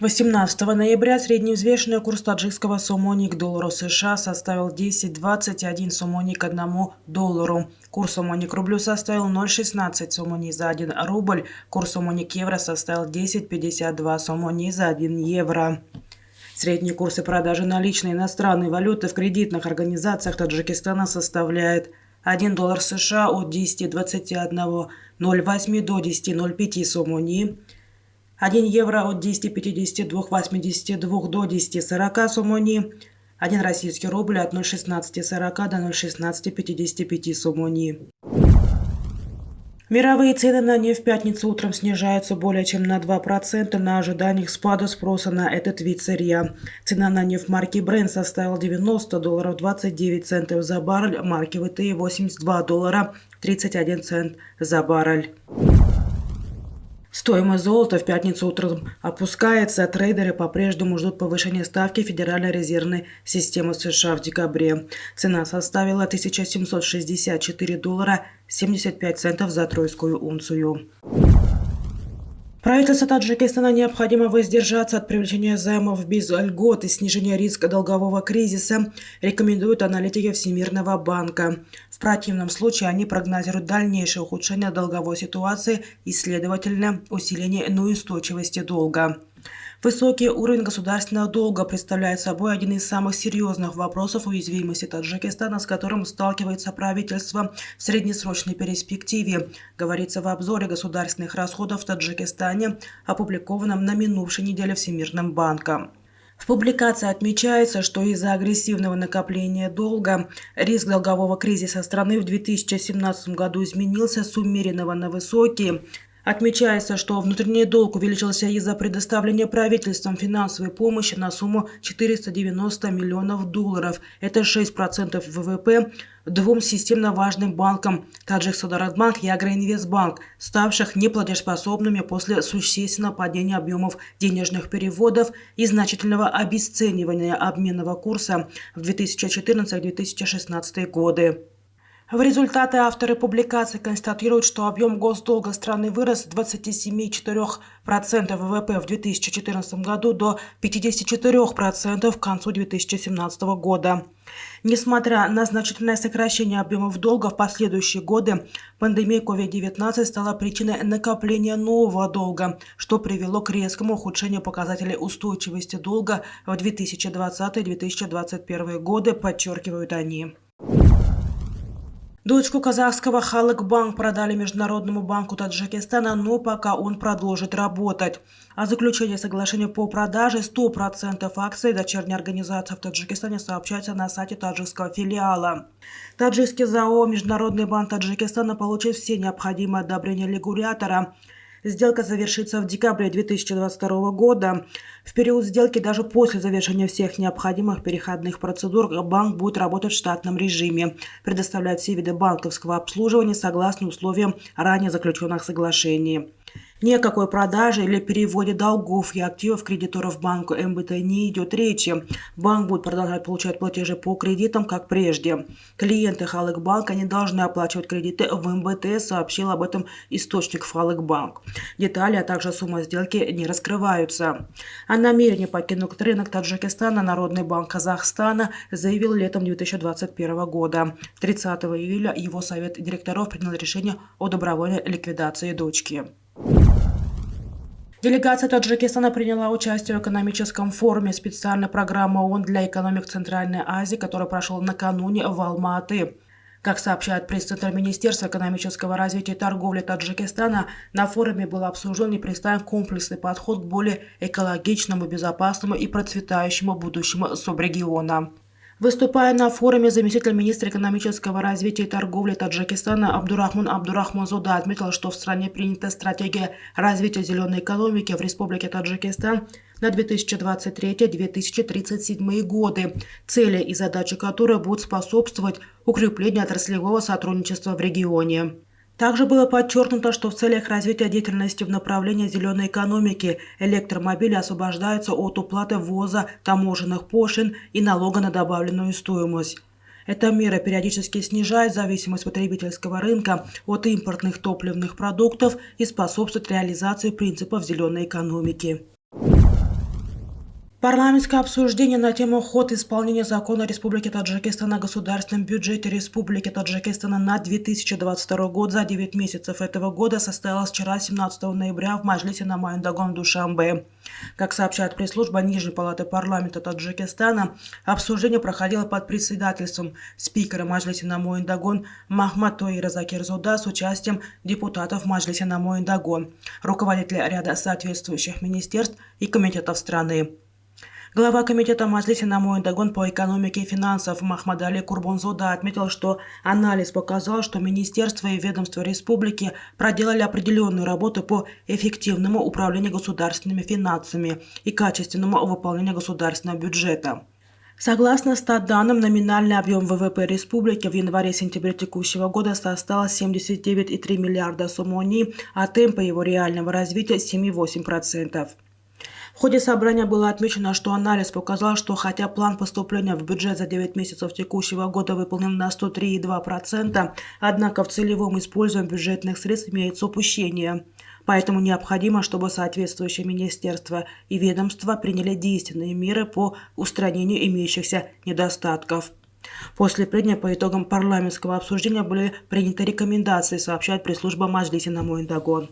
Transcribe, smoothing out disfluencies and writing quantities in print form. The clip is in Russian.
18 ноября средневзвешенный курс таджикского сомони к доллару США составил 10,21 сомони к $1. Курс сомони к рублю составил 0,16 сомони за 1 рубль. Курс сомони к евро составил 10,52 сомони за 1 евро. Средние курсы продажи наличной иностранной валюты в кредитных организациях Таджикистана составляет $1 США от 10,21,08 до 10,05 сомони, 1 евро от 10,52,82 до 10,40 сомони, 1 российский рубль от 0,1640 до 0,1655 сомони. Мировые цены на нефть в пятницу утром снижаются более чем на 2% на ожиданиях спада спроса на этот вид сырья. Цена на нефть марки Brent составила $90.29 за баррель, марки WTI $82.31 за баррель. Стоимость золота в пятницу утром опускается, а трейдеры по-прежнему ждут повышения ставки Федеральной резервной системы США в декабре. Цена составила $1764.75 за тройскую унцию. Правительству Таджикистана необходимо воздержаться от привлечения займов без льгот и снижения риска долгового кризиса, рекомендуют аналитики Всемирного банка. В противном случае они прогнозируют дальнейшее ухудшение долговой ситуации и, следовательно, усиление неустойчивости долга. Высокий уровень государственного долга представляет собой один из самых серьезных вопросов уязвимости Таджикистана, с которым сталкивается правительство в среднесрочной перспективе, говорится в обзоре государственных расходов в Таджикистане, опубликованном на минувшей неделе Всемирным банком. В публикации отмечается, что из-за агрессивного накопления долга риск долгового кризиса страны в 2017 году изменился с умеренного на высокий. Отмечается, что внутренний долг увеличился из-за предоставления правительством финансовой помощи на сумму $490 миллионов. Это 6% ВВП двум системно важным банкам – Таджиксодаратбанк и Агроинвестбанк, ставших неплатежеспособными после существенного падения объемов денежных переводов и значительного обесценивания обменного курса в 2014-2016 годы. В результате авторы публикации констатируют, что объем госдолга страны вырос с 27,4% ВВП в 2014 году до 54% к концу 2017 года. Несмотря на значительное сокращение объемов долга в последующие годы, пандемия COVID-19 стала причиной накопления нового долга, что привело к резкому ухудшению показателей устойчивости долга в 2020-2021 годы, подчеркивают они. Дочку казахского Халык-банк продали Международному банку Таджикистана, но пока он продолжит работать. О заключении соглашения по продаже 100% акций дочерней организации в Таджикистане сообщается на сайте таджикского филиала. Таджикский ЗАО «Международный банк Таджикистана» получит все необходимые одобрения регулятора. Сделка завершится в декабре 2022 года. В период сделки, даже после завершения всех необходимых переходных процедур, банк будет работать в штатном режиме, предоставлять все виды банковского обслуживания согласно условиям ранее заключенных соглашений. Ни о какой продаже или переводе долгов и активов кредиторов банку МБТ не идет речи. Банк будет продолжать получать платежи по кредитам, как прежде. Клиенты Халык-банка не должны оплачивать кредиты в МБТ, сообщил об этом источник Халык-банк. Детали, а также сумма сделки не раскрываются. О намерении покинуть рынок Таджикистана Народный банк Казахстана заявил летом 2021 года. 30 июля его совет директоров принял решение о добровольной ликвидации дочки. Делегация Таджикистана приняла участие в экономическом форуме специальной программы ООН для экономик Центральной Азии, который прошел накануне в Алма-Аты. Как сообщает пресс-центр Министерства экономического развития и торговли Таджикистана, на форуме был обсужден и представлен комплексный подход к более экологичному, безопасному и процветающему будущему субрегиона. Выступая на форуме, заместитель министра экономического развития и торговли Таджикистана Абдурахман Абдурахманзода отметил, что в стране принята стратегия развития зеленой экономики в Республике Таджикистан на 2023-2037 годы, цели и задачи которой будут способствовать укреплению отраслевого сотрудничества в регионе. Также было подчеркнуто, что в целях развития деятельности в направлении зеленой экономики электромобили освобождаются от уплаты ввоза, таможенных пошлин и налога на добавленную стоимость. Эта мера периодически снижает зависимость потребительского рынка от импортных топливных продуктов и способствует реализации принципов зеленой экономики. Парламентское обсуждение на тему «Ход исполнения закона Республики Таджикистан о государственном бюджете Республики Таджикистан на 2022 год за 9 месяцев этого года состоялось вчера, 17 ноября, в Маджлисе Намоин-Дагон в Душанбе. Как сообщает пресс-служба Нижней палаты парламента Таджикистана, обсуждение проходило под председательством спикера Маджлиса Намоин-Дагон Махматоира Закирзуда с участием депутатов Маджлиса Намоин-Дагон, руководителя ряда соответствующих министерств и комитетов страны. Глава комитета Маджлиса Намоин-Дагон по экономике и финансам Махмадали Курбонзода отметил, что анализ показал, что министерства и ведомства республики проделали определенную работу по эффективному управлению государственными финансами и качественному выполнению государственного бюджета. Согласно статданным, номинальный объем ВВП республики в январе-сентябре текущего года составил 79,3 миллиарда сомони, а темпы его реального развития 7,8%. В ходе собрания было отмечено, что анализ показал, что хотя план поступления в бюджет за 9 месяцев текущего года выполнен на 103,2%, однако в целевом использовании бюджетных средств имеется упущение. Поэтому необходимо, чтобы соответствующие министерства и ведомства приняли действенные меры по устранению имеющихся недостатков. После прения по итогам парламентского обсуждения были приняты рекомендации, сообщает пресс-служба Маджлиса Намоин-Дагон.